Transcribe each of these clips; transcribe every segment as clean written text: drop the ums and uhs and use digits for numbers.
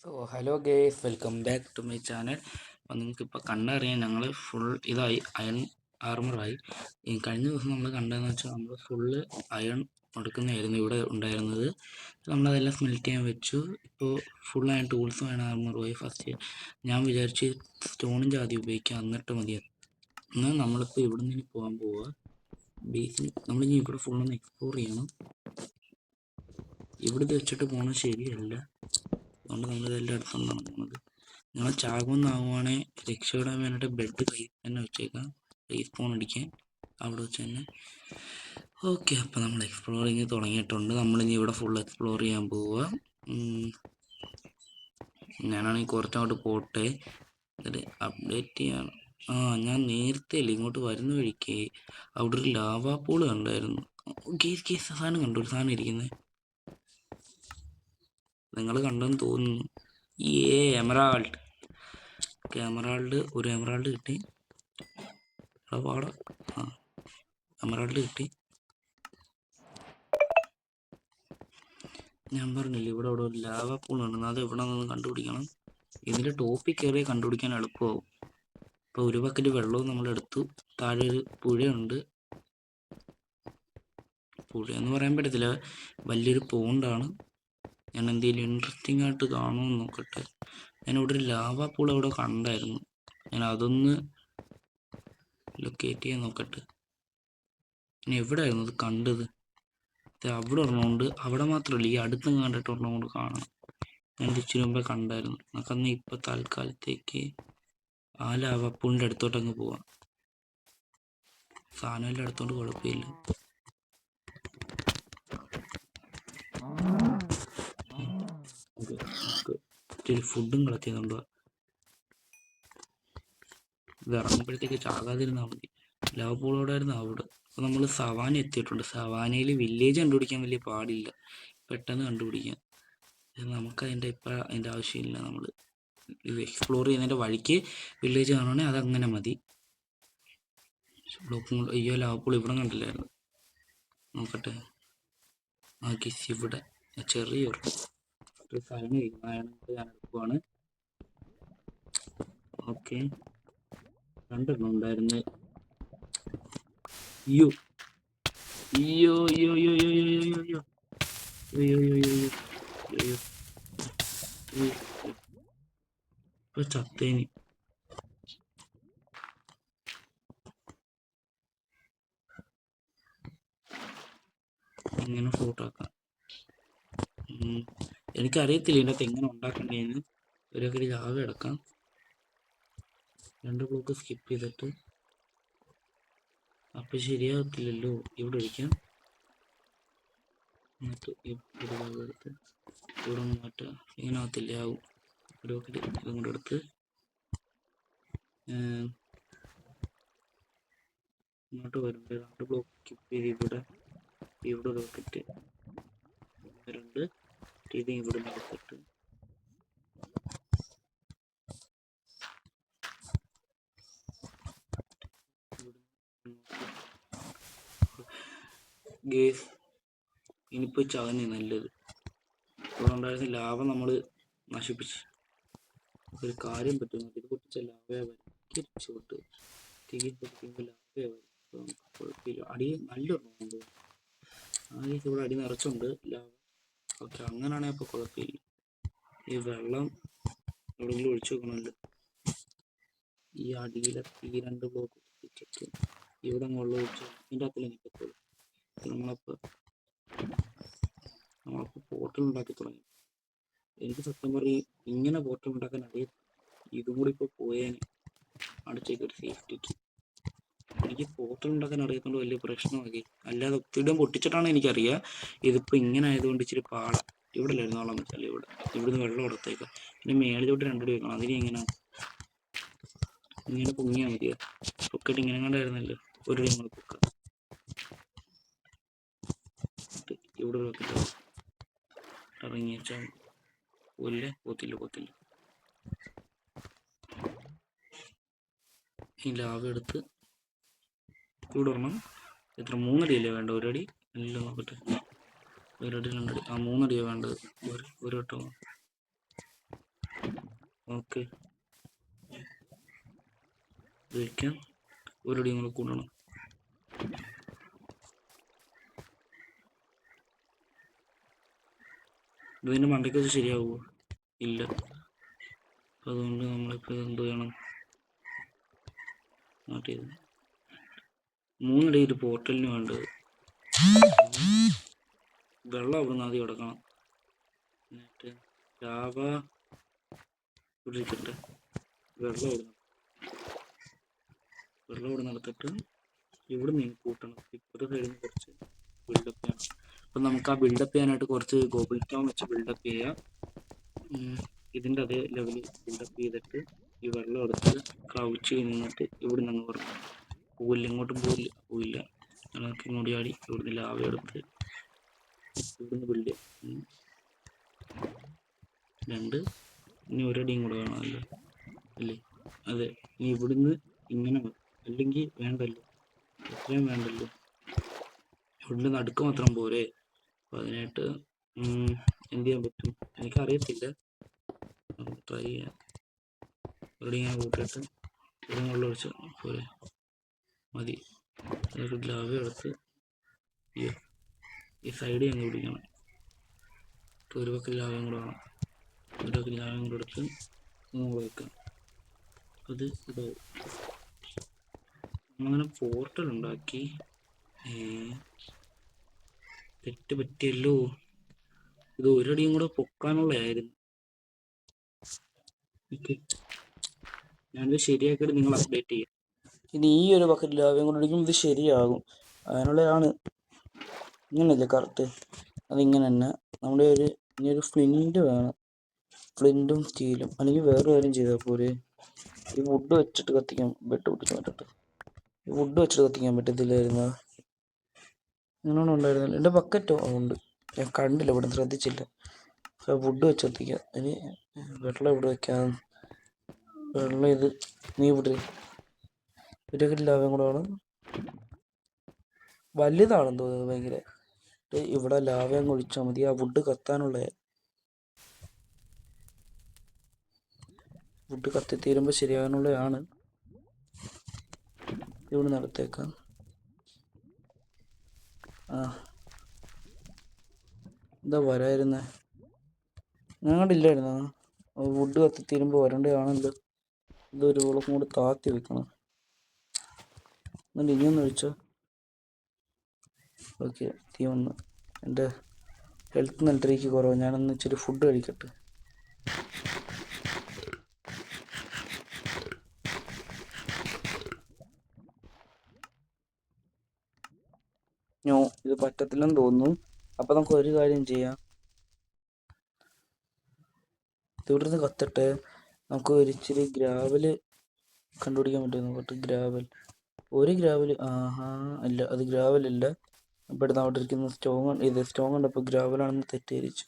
So hello guys, welcome back to my channel. അപ്പോൾ നിങ്ങൾക്കിപ്പോൾ കണ്ടറിയാൻ ഞങ്ങൾ ഫുൾ ഇതായി അയൺ ആർമറായി. ഈ കഴിഞ്ഞ ദിവസം നമ്മൾ കണ്ടതെന്ന് വെച്ചാൽ നമ്മൾ ഫുള്ള് അയൺ എടുക്കുന്നതായിരുന്നു ഇവിടെ ഉണ്ടായിരുന്നത്. നമ്മളതെല്ലാം സ്മെൽറ്റ് ചെയ്യാൻ വെച്ചു. ഇപ്പോൾ ഫുൾ അയൺ ടൂൾസും അയൺ ആർമറുമായി. ഫസ്റ്റ് ഞാൻ വിചാരിച്ച് സ്റ്റോണിൻ്റെ ആദ്യം ഉപയോഗിക്കാം, എന്നിട്ട് മതി. എന്നാൽ നമ്മളിപ്പോൾ ഇവിടെ നിന്ന് പോകാൻ പോവുക. ബേസിൽ നമ്മളിനി ഇവിടെ ഫുള്ളൊന്ന് എക്സ്പ്ലോർ ചെയ്യണം. ഇവിടുത്തെ വെച്ചിട്ട് പോകുന്നത് ശരിയല്ല, അതുകൊണ്ട് നമ്മളിതെല്ലാം എടുത്തുകൊണ്ടാണ് പോകുന്നത്. നിങ്ങൾ ചാകുമെന്നാകുവാണെങ്കിൽ രക്ഷപ്പെടാൻ വേണ്ടിയിട്ട് ബെഡ് കയ്യിൽ തന്നെ വെച്ചേക്കാം, റീസ്പോൺ അടിക്കാൻ അവിടെ വെച്ച് തന്നെ. ഓക്കെ, അപ്പോൾ നമ്മൾ എക്സ്പ്ലോറിങ് തുടങ്ങിയിട്ടുണ്ട്. നമ്മളിനി ഇവിടെ ഫുൾ എക്സ്പ്ലോർ ചെയ്യാൻ പോവുക. ഞാനാണെങ്കിൽ കുറച്ചങ്ങോട്ട് പോട്ടെ, എന്നിട്ട് അപ്ഡേറ്റ് ചെയ്യാൻ. ഞാൻ നേരത്തെ അല്ലേ ഇങ്ങോട്ട് വരുന്ന വഴിക്ക് അവിടെ ഒരു ലാവാ പൂള് കണ്ടായിരുന്നു. കേസ് സാധനം കണ്ടു, ഒരു സാധനം ഇരിക്കുന്നത് നിങ്ങൾ കണ്ടെന്ന് തോന്നുന്നു. എമറാൾഡ് ഒരു എമറാൾഡ് കിട്ടി. പാട എമറാൾഡ് കിട്ടി. ഞാൻ പറഞ്ഞില്ല ഇവിടെ ഒരു ലാവ പൂളുണ്ടെന്ന്, അത് എവിടെ നിന്ന് കണ്ടുപിടിക്കണം. ഇതിൻ്റെ ടോപ്പിൽ കയറിയാൽ കണ്ടുപിടിക്കാൻ എളുപ്പമാവും. ഇപ്പോൾ ഒരു ബക്കറ്റ് വെള്ളവും നമ്മളെടുത്തു. താഴെ ഒരു പുഴയുണ്ട്. പുഴയെന്ന് പറയാൻ പറ്റത്തില്ല, വലിയൊരു പോണ്ടാണ്. ഞാൻ എന്തെങ്കിലും ഇൻട്രസ്റ്റിംഗ് ആയിട്ട് കാണുമെന്ന് നോക്കട്ടെ. ഞാനിവിടെ ഒരു ലാവ പൂൾ അവിടെ കണ്ടായിരുന്നു. ഞാൻ അതൊന്ന് ലൊക്കേറ്റ് ചെയ്യാൻ നോക്കട്ടെ. ഇനി എവിടെയായിരുന്നു അത് കണ്ടത്? അവിടെ ഒരെണ്ണമുണ്ട്. അവിടെ മാത്രമല്ല, ഈ അടുത്തും കണ്ടിട്ട് ഒരെണ്ണം കൊണ്ട് കാണണം. ഞാൻ ഇച്ചിരി മുമ്പേ കണ്ടായിരുന്നു. നമുക്കന്ന് ഇപ്പം തൽക്കാലത്തേക്ക് ആ ലാവപ്പൂളിൻ്റെ അടുത്തോട്ടങ്ങ് പോവാം. സാധനമെല്ലാം എടുത്തോണ്ട് കുഴപ്പമില്ല. നമുക്ക് ഇച്ചിരി ഫുഡും കളക്ട് ചെയ്യുന്നുണ്ടോ? ഇത് ഇറങ്ങുമ്പോഴത്തേക്ക് ചാകാതിരുന്നാൽ മതി. ലാവപ്പൂളോടായിരുന്നു അവിടെ. അപ്പോൾ നമ്മൾ സവാന എത്തിയിട്ടുണ്ട്. സവാനയിൽ വില്ലേജ് കണ്ടുപിടിക്കാൻ വലിയ പാടില്ല, പെട്ടെന്ന് കണ്ടുപിടിക്കാം. നമുക്കതിൻ്റെ ഇപ്പം അതിൻ്റെ ആവശ്യമില്ല. നമ്മൾ ഇത് എക്സ്പ്ലോർ ചെയ്യുന്നതിൻ്റെ വഴിക്ക് വില്ലേജ് കാണുവാണെങ്കിൽ അതങ്ങനെ മതി. അയ്യോ, ലാവപ്പൂൾ ഇവിടെ കണ്ടില്ലായിരുന്നു. നോക്കട്ടെ. ഗിസ് ഇവിടെ ചെറിയൊരു സാധനം ഇരിക്കുന്നതായിട്ട് ഞാൻ എടുക്കുവാണ്. ഓക്കെ, രണ്ടെണ്ണം ഉണ്ടായിരുന്നു. അയ്യോ അയ്യോ അയ്യോ അയ്യോ അയ്യോ അയ്യോ അയ്യോ അയ്യോ അയ്യോ അയ്യോ ഇപ്പൊ ചത്തേനി. ഇങ്ങനെ ഫ്രൂട്ട് ആക്കാം. എനിക്കറിയത്തില്ല ഇതിനകത്ത് എങ്ങനെ ഉണ്ടാക്കണ്ടേന്ന്. ഒരു ലാവ എടുക്കാം. 2 ബ്ലോക്ക് സ്കിപ്പ് ചെയ്തിട്ട്. അപ്പം ശരിയാകത്തില്ലല്ലോ. ഇവിടെ ഒഴിക്കാം. എന്നിട്ട് ഇവിടെ എടുത്ത് ഇവിടെ മാറ്റാം. ഇങ്ങനെ ആകത്തില്ല, ആവും. ഒരു ഇതും കൂടെ എടുത്ത് ഇങ്ങോട്ട് വരുമ്പോൾ 2 ബ്ലോക്ക് സ്കിപ്പ് ചെയ്ത് ഇവിടെ ഒരു ബക്കറ്റ് 2 ഇത് ഇവിടെ എടുത്തിട്ട് ഗേസ്. ഇനിയിപ്പോൾ ചകഞ്ഞ് നല്ലത്. ഇവിടെ ഉണ്ടായിരുന്ന ലാവ നമ്മൾ നശിപ്പിച്ച്. ഒരു കാര്യം പറ്റുന്നു, ഇത് പൊട്ടിച്ച ലാവയെ വരക്കിരിച്ചോട്ട് തീ പൊട്ടിക്കുമ്പോൾ ലാവയെ വരും. കുഴപ്പമില്ല. അടി നല്ലൊരെണ്ണമുണ്ട്. ആദ്യം ഇവിടെ അടി നിറച്ചുണ്ട് ലാവ. ഓക്കെ, അങ്ങനെയാണെങ്കിൽ അപ്പോൾ കുഴപ്പമില്ല. ഈ വെള്ളം എവിടെയെങ്കിലും ഒഴിച്ചു വെക്കണമല്ലോ. ഈ അടിയിലെ ഈ 2 ബ്ലോക്ക് വെച്ചിട്ട് ഇവിടെ വെള്ളം ഒഴിച്ച് ഇതിൻ്റെ അകത്തിൽ നിൽക്കത്തുള്ളൂ. നമ്മളിപ്പോൾ പോർട്ടൽ ഉണ്ടാക്കി തുടങ്ങി. എനിക്ക് സത്യം പറയും ഇങ്ങനെ പോർട്ടൽ ഉണ്ടാക്കാൻ അറിയാം. ഇതും കൂടി ഇപ്പോൾ പോയേനെ അടിച്ചേക്ക് ഒരു സേഫ്റ്റിക്ക്. എനിക്ക് പോർട്ടൽ ഉണ്ടാക്കാൻ അറിയാത്തതുകൊണ്ട് വലിയ പ്രശ്നമാക്കി. അല്ലാതെ ഒത്തിരി പൊട്ടിച്ചിട്ടാണ് എനിക്കറിയാം. ഇതിപ്പോൾ ഇങ്ങനെ ആയതുകൊണ്ട് ഇച്ചിരി പാടാം. ഇവിടെ അല്ലായിരുന്നു വെള്ളം വെച്ചാൽ ഇവിടുന്ന് വെള്ളം എടുത്തേക്കാം. പിന്നെ മേളിലോട്ട് 2 അടി വെക്കണം. അതിന് ഇങ്ങനെ പൊങ്ങിയാൽ മതിയോ? പൊക്കട്ട് ഇങ്ങനെ കണ്ടായിരുന്നല്ലോ. ഒരു അടി നമ്മൾ പൊക്കാം. ഇവിടെ വെക്കട്ടെ. ഇറങ്ങി വെച്ചാൽ പോത്തില്ല. ഈ ലാവ എടുത്ത് ഇവിടെ ഇടണം. എത്ര 3 അടിയല്ലേ വേണ്ട? 1 അടി അല്ല, നോക്കട്ടെ. 1 അടി 2 അടി 3 അടിയാണ് വേണ്ടത്. ഒരു വട്ടം ഓക്കെ, വയ്ക്കാം. ഒരടിയും കൂടെ കൂട്ടണം. ഇതിൻ്റെ മണ്ടയ്ക്ക് വെച്ച് ശരിയാവുമോ? ഇല്ല. അതുകൊണ്ട് നമ്മളിപ്പോൾ എന്ത് ചെയ്യണം? മാറ്റിയത് 3 അടി ഒരു പോർട്ടലിന് വേണ്ടത്. വെള്ളം അവിടെ നിന്ന് ആദ്യം എടുക്കണം. എന്നിട്ട് ലാവ ഇരിക്കട്ടെ. വെള്ളം ഇവിടെ നടത്തിട്ട് ഇവിടെ നിന്ന് കൂട്ടണം. ഇപ്പോഴത്തെ സൈഡിൽ നിന്ന് കുറച്ച് ബിൽഡപ്പ് ചെയ്യണം. അപ്പം നമുക്ക് ആ ബിൽഡപ്പ് ചെയ്യാനായിട്ട് കുറച്ച് ഗോബിൾ ടോൺ വെച്ച് ബിൽഡപ്പ് ചെയ്യാം. ഇതിൻ്റെ അതേ ലെവലിൽ ബിൽഡപ്പ് ചെയ്തിട്ട് ഈ വെള്ളം എടുത്ത് ക്രൗച്ച് നിന്നിട്ട് ഇവിടെ നിന്ന് പറഞ്ഞു പോവില്ല, ഇങ്ങോട്ടും പോവില്ല. നമുക്ക് ഇങ്ങോട്ട് ചാടി ഇവിടുന്ന് ലാവ എടുത്ത് ഇവിടുന്ന് ബിൽഡ് ചെയ്യാം. 2 ഇനി ഒരടിയും കൂടെ വേണമല്ലോ അല്ലേ? അതെ, ഇനി ഇവിടുന്ന് ഇങ്ങനെ അല്ലെങ്കിൽ വേണ്ടല്ലോ, എത്രയും വേണ്ടല്ലോ. ഇവിടുന്ന് നടുക്ക് മാത്രം പോരെ. അപ്പം അതിനായിട്ട് എന്ത് ചെയ്യാൻ പറ്റും എനിക്കറിയത്തില്ല. ട്രൈ ചെയ്യാം. ഇവിടെ ഇങ്ങനെ കൂട്ടിയിട്ട് ഇവിടെ വെള്ളം ഒഴിച്ച് പോരെ, മതി. ലാവ എടുത്ത് ഈ സൈഡ് ഞങ്ങൾ പിടിക്കണം. ഒരു പക്കൽ ലാവയും കൂടെ വേണം. ഒരു പക്കൽ ലാവയും കൂടെ എടുത്ത് നമ്മൾ വെക്കാം. അത് ഇതാവും. നമ്മളങ്ങനെ പോർട്ടൽ ഉണ്ടാക്കി. തെറ്റ് പറ്റിയല്ലോ. ഇത് ഒരടിയും കൂടെ പൊക്കാനുള്ളതായിരുന്നു. ഞാനിത് ശരിയാക്കിയിട്ട് നിങ്ങൾ അപ്ഡേറ്റ് ചെയ്യാം. ഇനി ഈ ഒരു ബക്കറ്റ് ലാവയും കൂടെ അടിക്കുമ്പോൾ ഇത് ശരിയാകും. അതിനുള്ളതാണ്. ഇങ്ങനെയല്ലേ കറക്റ്റ്? അതിങ്ങനെ തന്നെ. നമ്മുടെ ഇനി ഒരു ഫ്ലിൻറ്റ് വേണം. ഫ്ലിൻറ്റും സ്റ്റീലും, അല്ലെങ്കിൽ വേറെ കാര്യം ചെയ്താൽ പോലെ. ഈ വുഡ് വെച്ചിട്ട് കത്തിക്കാൻ പറ്റിട്ട് ഈ വുഡ് വെച്ചിട്ട് കത്തിക്കാൻ പറ്റത്തില്ലായിരുന്നു. അങ്ങനെയൊന്നും ഉണ്ടായിരുന്നില്ല. എൻ്റെ ബക്കറ്റോ ഉണ്ട്, ഞാൻ കണ്ടില്ല, ഇവിടെ ശ്രദ്ധിച്ചില്ല. വുഡ് വെച്ച് കത്തിക്കാം. ഇനി വെള്ളം ഇവിടെ വെക്കാം. വെള്ളം ഇത് നീ ഇവിടെ ഇതൊക്കെ ലാഭം കൂടെ വേണം. വലുതാണെന്ന് തോന്നുന്നത് ഭയങ്കര. ഇവിടെ ലാവയും ഒഴിച്ചാൽ മതി. ആ വുഡ് കത്താനുള്ള വുഡ് കത്തിത്തീരുമ്പോൾ ശരിയാകാനുള്ളതാണ്. ഇവിടെ നടത്തേക്കാം. എന്താ വരായിരുന്നേ? ഞങ്ങളില്ലായിരുന്നോ? വുഡ് കത്തിത്തീരുമ്പോൾ വരേണ്ടതാണല്ലോ. ഇതൊരു വിളക്കും കൂടി താത്തി വെക്കണം. എന്നിട്ട് ഇനിയൊന്ന് ഒഴിച്ചോ. ഓക്കെ, തീ വന്ന്. എൻ്റെ ഹെൽത്ത് നല്ലരീക്ക് കുറവ്. ഞാനൊന്ന് ഇച്ചിരി ഫുഡ് കഴിക്കട്ടെ. ഇത് പറ്റത്തില്ലെന്ന് തോന്നുന്നു. അപ്പം നമുക്ക് ഒരു കാര്യം ചെയ്യാം. ഇവിടുന്ന് കത്തട്ടെ. നമുക്ക് ഒരിച്ചിരി ഗ്രാവല് കണ്ടുപിടിക്കാൻ പറ്റുമോ നോക്കട്ടെ. ഒരു ഗ്രാവല്. അല്ല, അത് ഗ്രാവലല്ല. ഇവിടെ അവിടെ ഇരിക്കുന്ന സ്റ്റോൺ കണ്ടപ്പോൾ ഗ്രാവലാണെന്ന് തെറ്റിദ്ധരിച്ചു.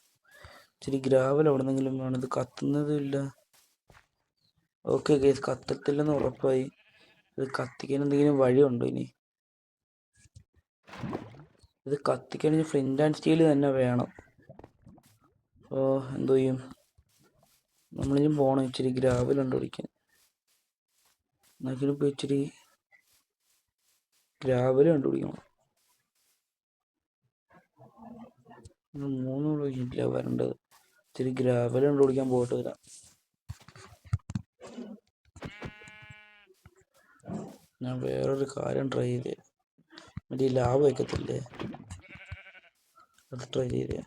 ഇച്ചിരി ഗ്രാവൽ എവിടെ നിന്നെങ്കിലും വേണം. ഇത് കത്തുന്നതുമില്ല. ഓക്കെ ഗൈസ്, കത്തത്തില്ലെന്ന് ഉറപ്പായി. ഇത് കത്തിക്കാൻ എന്തെങ്കിലും വഴിയുണ്ടോ ഇനി? ഇത് കത്തിക്കണമെങ്കിൽ ഫ്ലിന്റ് ആൻഡ് സ്റ്റീൽ തന്നെ വേണം. എന്തോ ചെയ്യും? നമ്മളിനും പോകണം ഇച്ചിരി ഗ്രാവൽ കണ്ടുപിടിക്കാൻ. എന്നാക്കിനിപ്പോൾ ഇച്ചിരി ഗ്രാവൽ കണ്ടുപിടിക്കണം. 3 ഇല്ല വരേണ്ടത്. ഇച്ചിരി ഗ്രാവൽ കണ്ടുപിടിക്കാൻ പോയിട്ട് വരാം. ഞാൻ വേറൊരു കാര്യം ട്രൈ ചെയ്തേ. മറ്റേ ലാഭ വയ്ക്കത്തില്ലേ, അത് ട്രൈ ചെയ്തേ.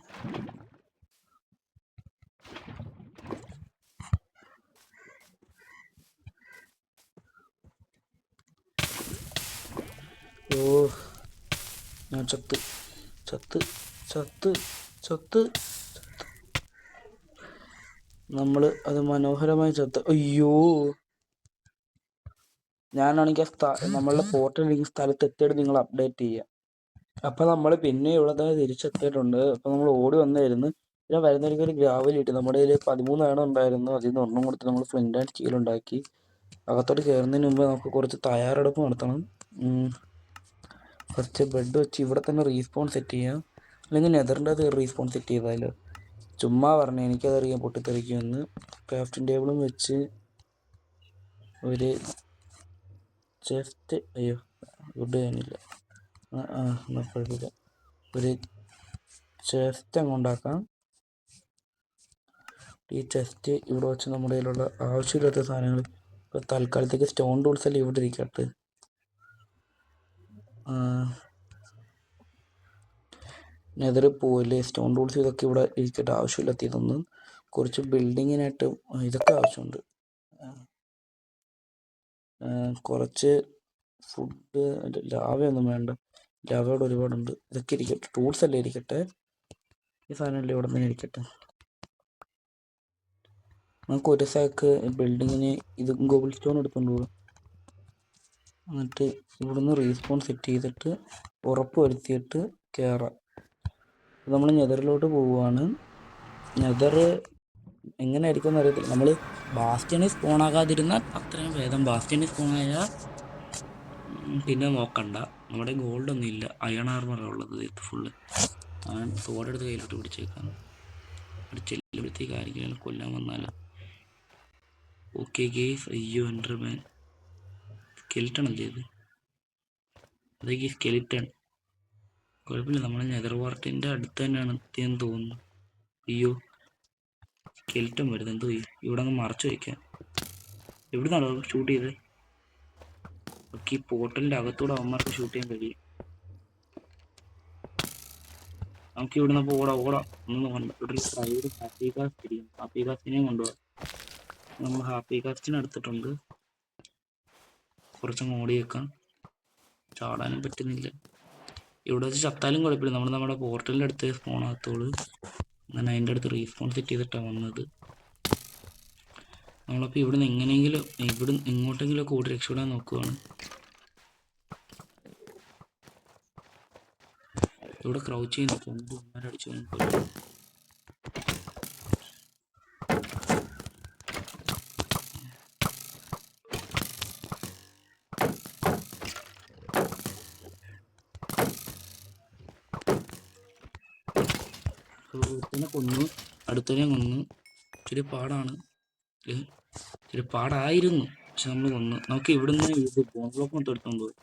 ഞാൻ ചത്ത് നമ്മൾ അത് മനോഹരമായി ചത്ത്. അയ്യോ, ഞാനാണെങ്കിൽ നമ്മളുടെ പോർട്ടൽ സ്ഥലത്ത് എത്തിയിട്ട് നിങ്ങൾ അപ്ഡേറ്റ് ചെയ്യുക. അപ്പം നമ്മൾ പിന്നെ ഇവിടെ തന്നെ തിരിച്ചെത്തിയിട്ടുണ്ട്. അപ്പം നമ്മൾ ഓടി വന്നായിരുന്നു. പിന്നെ വരുന്നവർക്ക് ഒരു ഗ്രാവൽ കിട്ടി. നമ്മുടെ കയ്യിൽ 13 ഉണ്ടായിരുന്നു. അതിൽ നിന്ന് ഒരെണ്ണം കൊടുത്ത് നമ്മൾ ഫ്ലിന്റ് ആൻഡ് സ്റ്റീൽ ഉണ്ടാക്കി. അകത്തോട്ട് കയറുന്നതിന് മുമ്പ് നമുക്ക് കുറച്ച് തയ്യാറെടുപ്പ് നടത്തണം. ഫസ്റ്റ് ബെഡ് വെച്ച് ഇവിടെ തന്നെ റീസ്പോൺ സെറ്റ് ചെയ്യാം. അല്ലെങ്കിൽ നെതറിൻ്റെ അത് റീസ്പോൺ സെറ്റ് ചെയ്താലോ. ചുമ്മാ പറഞ്ഞു, എനിക്കതറിയാം പൊട്ടിത്തെറിക്കുമെന്ന്. ക്രാഫ്റ്റിംഗ് ടേബിളും വെച്ച് ഒരു ചെസ്റ്റ്, അയ്യോ വുഡ് ചെയ്യാനില്ല, കുഴപ്പമില്ല, ഒരു ചെസ്റ്റ് അങ്ങ് ഉണ്ടാക്കാം. ഈ ചെസ്റ്റ് ഇവിടെ വെച്ച് നമ്മുടെ കയ്യിലുള്ള ആവശ്യമില്ലാത്ത സാധനങ്ങൾ ഇപ്പോൾ തൽക്കാലത്തേക്ക് സ്റ്റോൺ ടൂൾസ് എല്ലാം ഇവിടെ ഇരിക്കട്ടെ. നെതറിൽ പോവില്ലേ, സ്റ്റോൺ ടൂൾസ് ഇതൊക്കെ ഇവിടെ ഇരിക്കട്ടെ, ആവശ്യമില്ലാത്ത ഇതൊന്നും. കുറച്ച് ബിൽഡിങ്ങിനായിട്ട് ഇതൊക്കെ ആവശ്യമുണ്ട്. കുറച്ച് ഫുഡ്, ലാവയൊന്നും വേണ്ട, ലാവയോട് ഒരുപാടുണ്ട്. ഇതൊക്കെ ഇരിക്കട്ടെ, ടൂൾസ് എല്ലാം ഇരിക്കട്ടെ, ഈ സാധനമെല്ലാം ഇവിടെ തന്നെ ഇരിക്കട്ടെ. നമുക്ക് ഒരു സാക്ക് ബിൽഡിങ്ങിന് ഇത് ഗോബിൾ സ്റ്റോൺ എടുത്തുകൊണ്ട് പോകും. എന്നിട്ട് ഇവിടുന്ന് റീസ്പോൺ സെറ്റ് ചെയ്തിട്ട് ഉറപ്പ് വരുത്തിയിട്ട് കയറാം. നമ്മൾ നെതറിലോട്ട് പോവുകയാണ്. നെതർ എങ്ങനെ ആയിരിക്കും എന്ന് അറിയത്തില്ല. നമ്മൾ ബാസ്റ്റിയനിൽ സ്പോണാകാതിരുന്നാൽ അത്രയും ഭേദം. ബാസ്റ്റിയനിൽ സ്പോണായാൽ പിന്നെ നോക്കണ്ട. നമ്മുടെ ഗോൾഡൊന്നും ഇല്ല, അയൺ ആർമറാണ് ഉള്ളത് ഫുള്ള്. സോഡെടുത്ത് കയ്യിലോട്ട് പിടിച്ചേക്കാം. അവിടെ ചെല്ലുമ്പോഴത്തേക്ക് ആരെങ്കിലും കൊല്ലാൻ വന്നാലോ. ഓക്കെ ഗേസ്, അയ്യോ എൻഡർമാൻ, സ്കെലിറ്റൺ അല്ലേ ഇത്? അതൊക്കെ സ്കെലിറ്റൺ. കുഴപ്പമില്ല, നമ്മൾ നെതർ വാർട്ടിൻ്റെ അടുത്ത് തന്നെയാണ് എത്തിയെന്ന് തോന്നുന്നു. അയ്യോ സ്കെലിറ്റൺ വരുന്നത്, എന്തോ ഇവിടെ അങ്ങ് മറച്ചു വയ്ക്കാം. എവിടെ നിന്നാണോ ഷൂട്ട് ചെയ്തത്? ഓക്കെ, ഈ പോർട്ടലിൻ്റെ അകത്തൂടെ അവന്മാർക്ക് ഷൂട്ട് ചെയ്യാൻ കഴിയും. നമുക്ക് ഇവിടെ നിന്ന് ഓടാം ഒന്നും കണ്ട. ഇവിടെ ഒരു സൈഡ് ഹാപ്പി കാസ്റ്റ് ഇരിക്കും, ഹാപ്പി കാസ്റ്റിനെയും കൊണ്ടുപോകാം. നമ്മൾ ഹാപ്പി കാസ്റ്റിനെ എടുത്തിട്ടുണ്ട്. കുറച്ചങ്ങ് ഓടി വെക്കാം, ചാടാനും പറ്റുന്നില്ല. ഇവിടെ വെച്ച് ചത്താലും കുഴപ്പമില്ല, നമ്മുടെ പോർട്ടലിൻ്റെ അടുത്ത് സ്പോൺ ആകത്തോളൂ. അങ്ങനെ അതിൻ്റെ അടുത്ത് റീസ്പോൺ സെറ്റ് ചെയ്തിട്ടാണ് വന്നത്. നമ്മളപ്പോൾ ഇവിടുന്ന് എങ്ങനെയെങ്കിലും ഇങ്ങോട്ടെങ്കിലും ഒക്കെ ഓടി രക്ഷപ്പെടാൻ നോക്കുവാണ്. ഇവിടെ ക്രൗച്ച് ചെയ്യുന്ന അടിച്ചു. കൊന്നു, അടുത്തതിനെ കൊന്നു. ഇച്ചിരി പാടാണ്, ഇച്ചിരി പാടായിരുന്നു, പക്ഷെ നമ്മൾ കൊന്നു. നമുക്ക് ഇവിടുന്ന് ഇത് ബോൺ ബ്ലോക്ക് മൊത്തം എടുത്തോണ്ട് പോയി.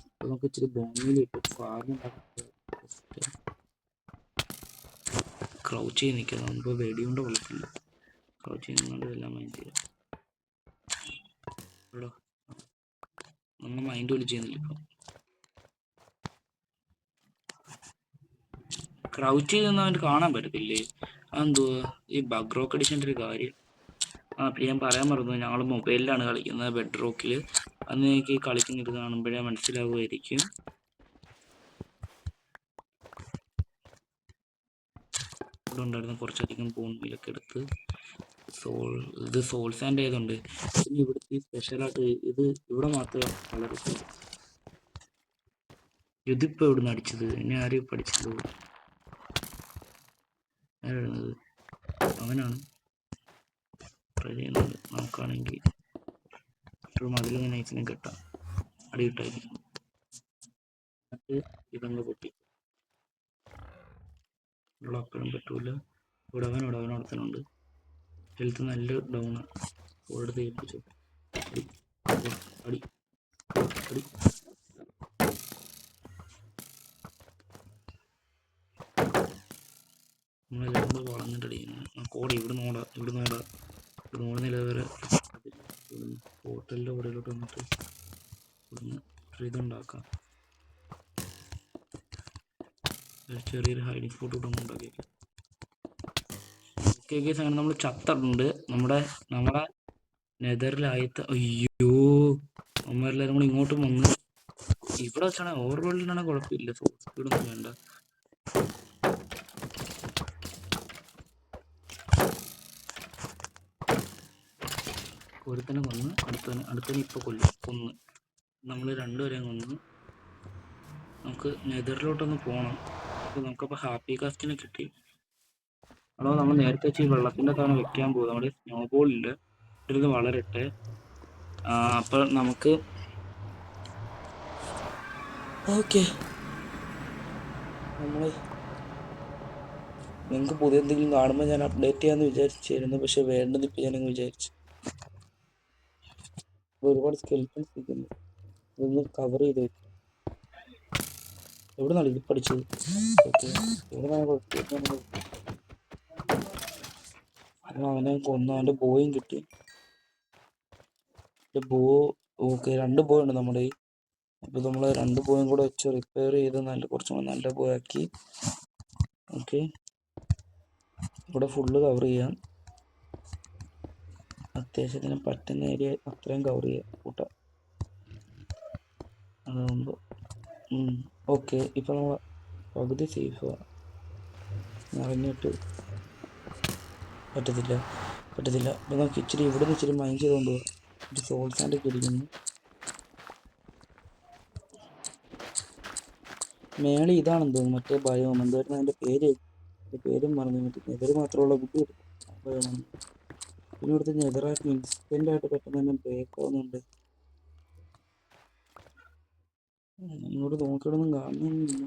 അപ്പോൾ നമുക്ക് ഇച്ചിരി ബോണിൽ ഇട്ട് ഫാർമ് ക്രൗച്ച് ചെയ്ത് നിൽക്കാം. നമുക്ക് വെടിയുണ്ട് കുഴപ്പമില്ല, ക്രൗച്ച് ചെയ്യുന്നുണ്ട്, എല്ലാം മൈൻഡ് ചെയ്യാം. ഇവിടെ നമ്മൾ മൈൻഡ് പോലും ചെയ്യുന്നില്ല. ഇപ്പം ക്രൗച്ച് ചെയ്തൊന്നും അവൻ്റെ കാണാൻ പറ്റത്തില്ലേ? അതെന്തുവാ ഈ ബഗ് റോക്ക് അഡിഷൻ്റെ ഒരു കാര്യം. പിന്നെ ഞാൻ പറയാൻ മറന്നു, ഞങ്ങൾ മൊബൈലിലാണ് കളിക്കുന്നത്, ബെഡ് റോക്കിൽ. അന്ന് എനിക്ക് കളിക്കുന്നത് കാണുമ്പോഴേ മനസ്സിലാവുമായിരിക്കും. ഇവിടെ ഉണ്ടായിരുന്ന കുറച്ചധികം ബോൺമീലൊക്കെ എടുത്ത് ഇത് സോൾ സാൻഡ് ആയതുകൊണ്ട് പിന്നെ ഇവിടുത്തെ സ്പെഷ്യലായിട്ട് ഇവിടെ മാത്രമേ വളരെ ഇതിപ്പോൾ ഇവിടുന്ന് അടിച്ചത്. എന്നെ ആരെയും പഠിച്ചത് ആരായിരുന്നത്? അവനാണ് ട്രൈ ചെയ്യുന്നത്. നമുക്കാണെങ്കിൽ ഒരു മതിലൊന്ന് നൈസിനെ കെട്ടാം, അടിയിട്ടായിരിക്കും. എന്നിട്ട് ഇതങ്ങ് പൊട്ടി. ഇവിടെ അപ്പോഴും പറ്റൂല. ഇവിടെ അവനോടത്തനുണ്ട്. ഹെൽത്ത് നല്ല ഡൗണ്. ഓടുത്ത് ഏൽപ്പിച്ചു. അടി നമ്മളെല്ലാം കൂടെ വളർന്നിട്ട് അടിക്കുന്നു. കോടി ഇവിടുന്ന് ഓടുന്നില്ല വരെ. ഹോട്ടലിൻ്റെ ഓടയിലോട്ട് വന്നിട്ട് ഇവിടുന്ന് ഇതുണ്ടാക്കാം. ചെറിയൊരു ഹൈഡിങ് സ്പോട്ട് ഇവിടെ ഉണ്ടാക്കിയേക്കാം. ഓക്കെ കേസ്, അങ്ങനെ നമ്മൾ ചത്തിട്ടുണ്ട്. നമ്മുടെ നെതറിലായത്ത്. അയ്യോ, അമ്മരെല്ലാവരും കൂടി ഇങ്ങോട്ടും വന്ന്. ഇവിടെ വെച്ചാണ് ഓവർ വേൾഡിലാണെങ്കിൽ കുഴപ്പമില്ല, സ്പീഡൊന്നും വേണ്ട. ഒരുത്തനെ കൊന്ന്, അടുത്തനെ ഇപ്പോൾ കൊന്ന്. നമ്മൾ രണ്ടുപേരെയും കൊന്ന്. നമുക്ക് നെതറിലോട്ടൊന്ന് പോകണം. നമുക്കപ്പോൾ ഹാപ്പി കാസ്റ്റിനെ കിട്ടി. അതോ നമ്മൾ നേരത്തെ വെച്ച് ഈ വെള്ളത്തിൻ്റെ തവണ വെക്കാൻ പോകും. നമ്മുടെ സ്നോബോളിൽ ഇത് വളരട്ടെ. അപ്പോൾ നമുക്ക് ഓക്കെ, നമ്മൾ നിങ്ങൾക്ക് പുതിയ എന്തെങ്കിലും കാണുമ്പോൾ ഞാൻ അപ്ഡേറ്റ് ചെയ്യാമെന്ന് വിചാരിച്ചായിരുന്നു, പക്ഷെ വേണ്ടെന്ന് ഇപ്പം ഞാനങ്ങ് വിചാരിച്ചു. ഒരുപാട് സ്കെൽറ്റൻസ് ഇരിക്കുന്നു, ഇതൊന്ന് കവർ ചെയ്ത് വെക്കും. എവിടെ നിന്നാണ് ഇത് പഠിച്ചത്? ഓക്കെ, അവനെ കൊന്നു, അവൻ്റെ ബോയും കിട്ടി. ബോ ഓക്കെ, 2 ബോ ഉണ്ട് നമ്മുടെ കയ്യിൽ. അപ്പോൾ നമ്മൾ 2 ബോയും കൂടെ വെച്ച് റിപ്പയർ ചെയ്ത് കുറച്ചും കൂടെ നല്ല ബോ ആക്കി. ഓക്കെ, ഇവിടെ ഫുള്ള് കവർ ചെയ്യാം, അത്യാവശ്യത്തിന് പറ്റുന്ന ഏരിയ അത്രയും കവർ ചെയ്യാം കൂട്ടാം. അതാകുമ്പോൾ ഓക്കെ. ഇപ്പം നമ്മൾ പകുതി സേഫാണ്. നിറഞ്ഞിട്ട് പറ്റത്തില്ല. അപ്പം നമുക്ക് ഇവിടെ നിന്ന് ഇച്ചിരി മൈൻഡ് ചെയ്തുകൊണ്ട് പോകാം. ഒരു സോൾ സാൻഡൊക്കെ ഇരിക്കുന്നു മേളി. ഇതാണെന്ന് തോന്നുന്നു മറ്റേ ബയോം, എന്തായിരുന്നു അതിൻ്റെ പേരും മറന്നു. മറ്റേ നെതർ മാത്രമുള്ള ബുദ്ധി ബയോമാണ്. പിന്നെ ഇവിടുത്തെ നെതറായിട്ട് ഇൻസ്റ്റൻ്റായിട്ട് പെട്ടെന്ന് തന്നെ ബ്രേക്ക് ആവുന്നുണ്ട്. ഇങ്ങോട്ട് നോക്കിയിടൊന്നും കാണുന്നില്ല.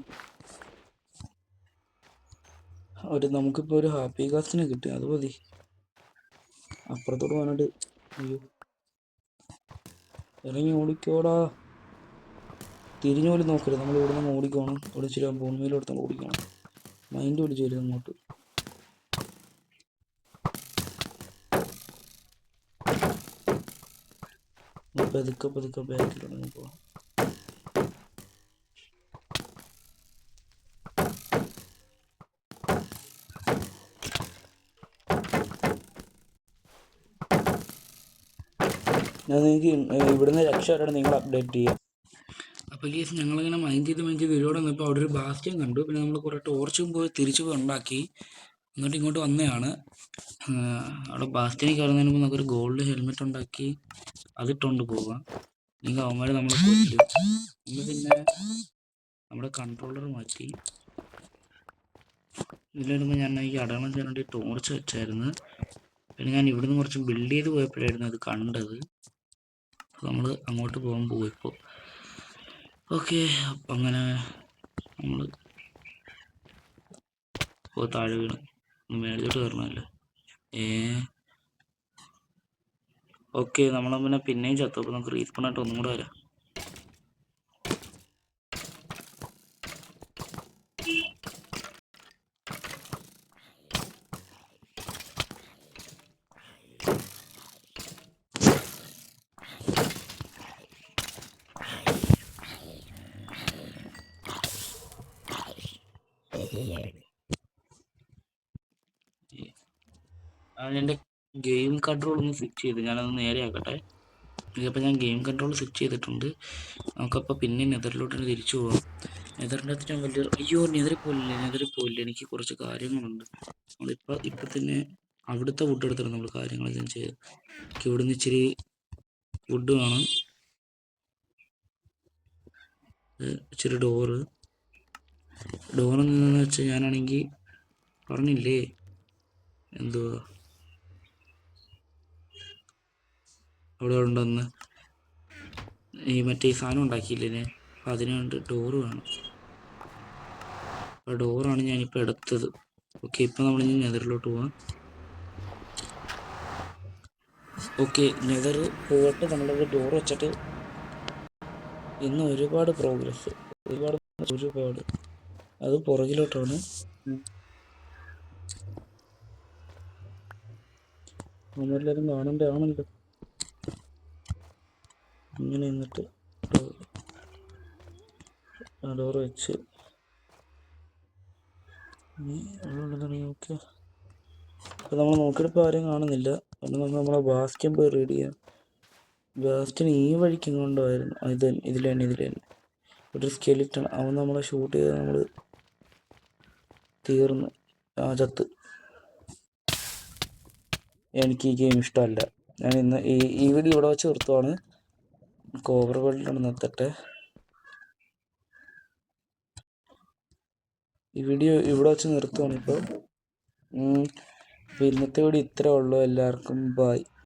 നമുക്കിപ്പോൾ ഒരു ഹാപ്പി കാസ്റ്റിനെ കിട്ടി, അത് മതി. അപ്പുറത്തോട്ട് പോകാനായിട്ട് അയ്യോ, ഇറങ്ങി ഓടിക്കോടാ. തിരിഞ്ഞു പോലും നോക്കരുത്, നമ്മൾ ഇവിടെ നിന്ന് ഓടിക്കണം. ഇവിടെ ഇച്ചിരി ഭൂമിയിലെടുത്തോണ്ട് ഓടിക്കണം. മൈൻഡ് പിടിച്ച് വരും അങ്ങോട്ട്. പതുക്കെ ബാക്കിലോട്ട് പോവാം. ഞാൻ നിങ്ങൾക്ക് ഇവിടുന്ന് രക്ഷപ്പെടാൻ നിങ്ങൾ അപ്ഡേറ്റ് ചെയ്യാം. അപ്പോൾ കേസ് ഞങ്ങളിങ്ങനെ മൈൻഡ് ചെയ്ത് ഇതിലൂടെ വന്നപ്പോൾ അവിടെ ഒരു ബാസ്റ്റിയം കണ്ടു. പിന്നെ നമ്മൾ കുറേ ടോർച്ചും പോയി തിരിച്ചു പോയി ഉണ്ടാക്കി. എന്നിട്ട് ഇങ്ങോട്ട് വന്നതാണ്. അവിടെ ബാസ്റ്റിയനിൽ കയറുന്നതിന് മുമ്പ് നമുക്കൊരു ഗോൾഡ് ഹെൽമെറ്റ് ഉണ്ടാക്കി അതിട്ടുകൊണ്ട് പോകാം. നിങ്ങൾ അവന്മാർ നമ്മളെ കൊല്ലും. പിന്നെ നമ്മുടെ കൺട്രോളർ മാറ്റി. ഇതിൽ വരുമ്പോൾ ഞാൻ ഈ അടയാളം ചെയ്യാൻ വേണ്ടി ടോർച്ച് വെച്ചായിരുന്നു. പിന്നെ ഞാൻ ഇവിടുന്ന് കുറച്ച് ബിൽഡ് ചെയ്ത് പോയപ്പോഴായിരുന്നു അത് കണ്ടത്. അപ്പോൾ നമ്മൾ അങ്ങോട്ട് പോകാൻ പോകും ഇപ്പോൾ. ഓക്കെ, അപ്പം അങ്ങനെ നമ്മൾ താഴെ വീണ് മേളിലോട്ട് കയറണമല്ലോ. ഓക്കെ, നമ്മൾ പിന്നെയും ചത്തു. അപ്പോൾ നമുക്ക് റീസ്പോണായിട്ട് ഒന്നും കൂടെ വരാം. എൻ്റെ ഗെയിം കൺട്രോൾ ഒന്ന് സ്വിച്ച് ചെയ്ത് ഞാനതൊന്ന് നേരെയാക്കട്ടെ. ഇതിപ്പോൾ ഞാൻ ഗെയിം കൺട്രോൾ സ്വിച്ച് ചെയ്തിട്ടുണ്ട്. നമുക്കപ്പോൾ പിന്നെ നെതറിലോട്ട് തിരിച്ചു പോകാം. നെതറിൻ്റെ അകത്ത് ഞാൻ അയ്യോ നെതറിൽ പോയില്ല. എനിക്ക് കുറച്ച് കാര്യങ്ങളുണ്ട്. നമ്മളിപ്പോൾ തന്നെ അവിടുത്തെ വുഡ് എടുത്തിട്ട് നമ്മൾ കാര്യങ്ങളെല്ലാം ചെയ്ത്. ഇവിടുന്ന് ഇച്ചിരി വുഡ് വേണം, ഇച്ചിരി ഡോറെന്ന് വെച്ചാൽ ഞാനാണെങ്കിൽ പറഞ്ഞില്ലേ എന്തുവാ അവിടെ ഉണ്ടെന്ന്. ഈ മറ്റേ സാധനം ഉണ്ടാക്കിയില്ലേ, അപ്പം അതിന് വേണ്ടി ഡോറ് വേണം. അപ്പോൾ ഡോറാണ് ഞാനിപ്പോൾ എടുത്തത്. ഓക്കെ, ഇപ്പം നമ്മളിനി നെതറിലോട്ട് പോവാം. ഓക്കെ, നെതർ പോയിട്ട് നമ്മളത് ഡോർ വെച്ചിട്ട് ഇന്ന് ഒരുപാട് പ്രോഗ്രസ്, ഒരുപാട് അത് പുറകിലോട്ടാണ്. നമ്മളെല്ലാവരും കാണേണ്ടതാണല്ലോ. ഇങ്ങനെ എന്നിട്ട് ഡോർ വെച്ച് ഓക്കെ. അപ്പോൾ നമ്മൾ നോക്കിയപ്പോൾ ആരും കാണുന്നില്ല. അതുകൊണ്ട് നമ്മളെ ബാസ്റ്റിയം പോയി റീഡ് ചെയ്യാം. ബാസ്റ്റിന് ഈ വഴിക്ക് കൊണ്ടുപോയിരുന്നു. ഇതിൽ തന്നെ ഒരു സ്കെലിറ്റൺ. അവൻ നമ്മളെ ഷൂട്ട് ചെയ്ത് നമ്മൾ തീർന്ന് ചത്ത്. എനിക്ക് ഈ ഗെയിം ഇഷ്ടമല്ല. ഞാൻ ഇന്ന് ഈ വീഡിയോ ഇവിടെ വെച്ച് നിർത്തുവാണ്. ഓവർ വേൾഡിലാണ് നിർത്തട്ടെ. ഈ വീഡിയോ ഇവിടെ വെച്ച് നിർത്തുവാണ് ഇപ്പോൾ. ഇന്നത്തെ വീഡിയോ ഇത്രേ ഉള്ളൂ. എല്ലാവർക്കും ബൈ.